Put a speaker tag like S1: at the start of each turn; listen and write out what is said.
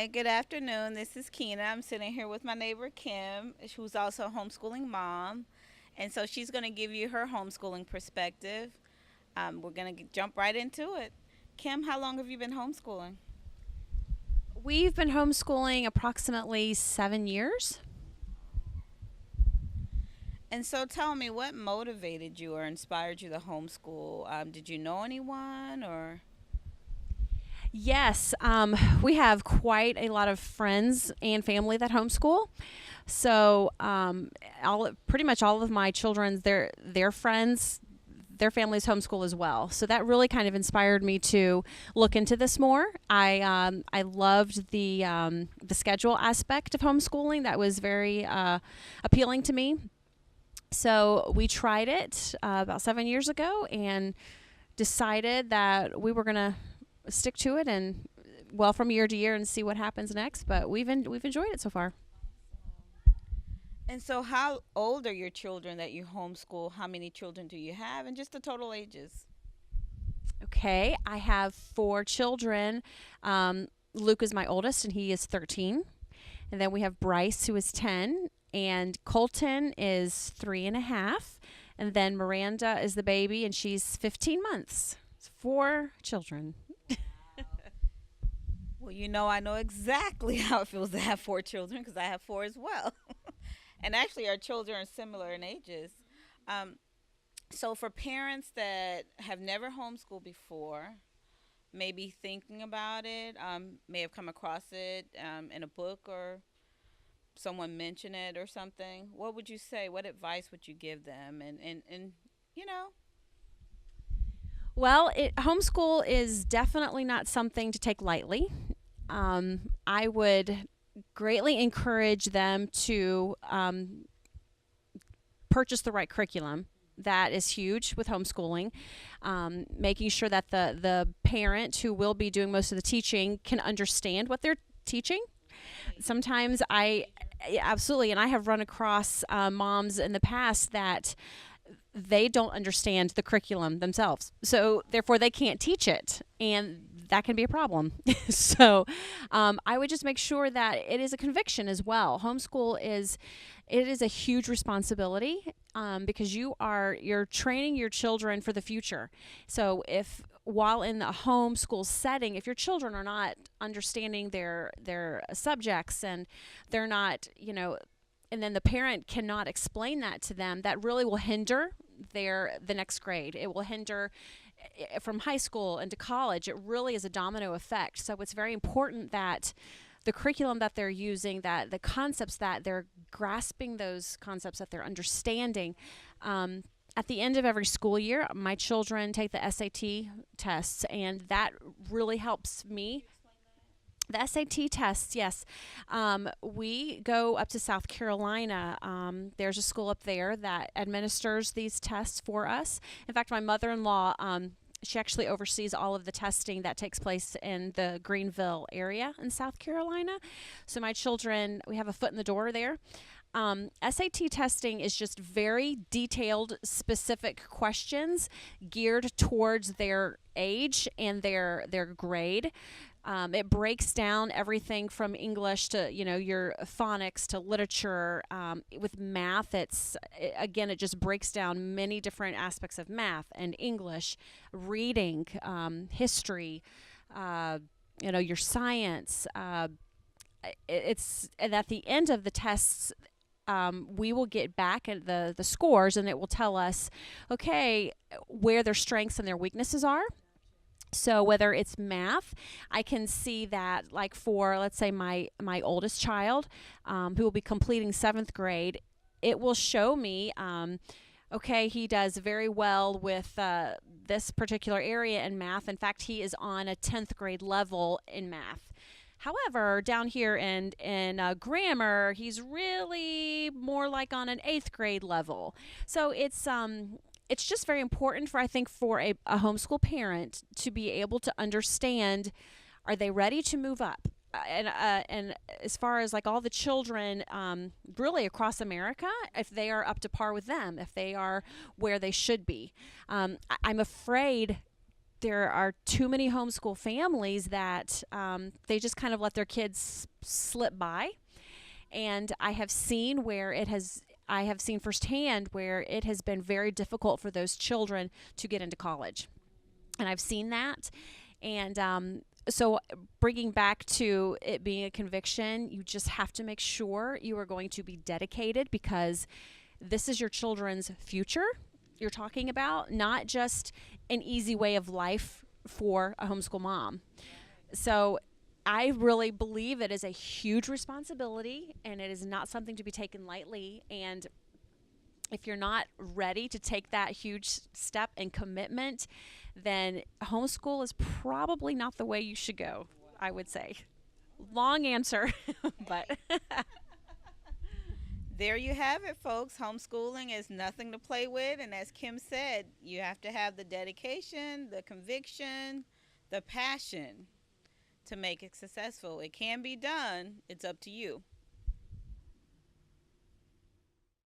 S1: Hi, good afternoon. This is Keena. I'm sitting here with my neighbor Kim, who's also a homeschooling mom. And so she's going to give you her homeschooling perspective. We're going to jump right into it. Kim, how long have you been homeschooling?
S2: We've been homeschooling approximately 7 years.
S1: And so tell me, what motivated you or inspired you to homeschool? Did you know anyone or?
S2: Yes, we have quite a lot of friends and family that homeschool. So, pretty much all of my children's their friends, their families homeschool as well. So that really kind of inspired me to look into this more. I loved the schedule aspect of homeschooling. That was very appealing to me. So we tried it about 7 years ago and decided that we were going to stick to it and well from year to year and see what happens next. But we've enjoyed it so far.
S1: And so, how old are your children that you homeschool? How many children do you have? And just the total ages.
S2: Okay, I have 4 children. Luke is my oldest, and he is 13. And then we have Bryce, who is 10, and Colton is 3.5. And then Miranda is the baby, and she's 15 months. It's 4 children.
S1: Well, I know exactly how it feels to have 4 children because I have four as well. And actually, our children are similar in ages. Um, so, for parents that have never homeschooled before, maybe thinking about it, may have come across it in a book or someone mention it or something, what would you say? What advice would you give them? And you know,
S2: Well, homeschool is definitely not something to take lightly. I would greatly encourage them to purchase the right curriculum. That is huge with homeschooling. Making sure that the parent who will be doing most of the teaching can understand what they're teaching. Sometimes absolutely, and I have run across moms in the past that they don't understand the curriculum themselves. So therefore they can't teach it. And that can be a problem. So I would just make sure that it is a conviction as well. Homeschool is it is a huge responsibility because you're training your children for the future. So if while in the homeschool setting, if your children are not understanding their subjects and they're not, and then the parent cannot explain that to them, that really will hinder the next grade. It will hinder from high school into college. It really is a domino effect. So it's very important that the curriculum that they're using, that the concepts that they're grasping, those concepts that they're understanding. At the end of every school year, my children take the SAT tests, and that really helps me. The SAT tests, yes. We go up to South Carolina. There's a school up there that administers these tests for us. In fact, my mother in law, she actually oversees all of the testing that takes place in the Greenville area in South Carolina. So my children, we have a foot in the door there. SAT testing is just very detailed, specific questions geared towards their age and their grade. It breaks down everything from English to your phonics to literature. With math, it just breaks down many different aspects of math and English, reading, history, your science. And at the end of the tests, we will get back at the scores, and it will tell us, okay, where their strengths and their weaknesses are. So whether it's math, I can see that, like, for, let's say, my oldest child, who will be completing 7th grade, it will show me, okay, he does very well with this particular area in math. In fact, he is on a 10th grade level in math. However, down here in grammar, he's really more like on an 8th grade level. So it's just very important for, I think, for a homeschool parent to be able to understand, are they ready to move up? And as far as, like, all the children, really across America, if they are up to par with them, if they are where they should be. I'm afraid there are too many homeschool families that they just kind of let their kids slip by. And I have seen firsthand where it has been very difficult for those children to get into college. And I've seen that. And so, bringing back to it being a conviction, you just have to make sure you are going to be dedicated, because this is your children's future you're talking about, not just an easy way of life for a homeschool mom. So, I really believe it is a huge responsibility, and it is not something to be taken lightly. And if you're not ready to take that huge step and commitment, then homeschool is probably not the way you should go, I would say. Long answer, but
S1: There you have it, folks. Homeschooling is nothing to play with. And as Kim said, you have to have the dedication, the conviction, the passion to make it successful. It can be done. It's up to you.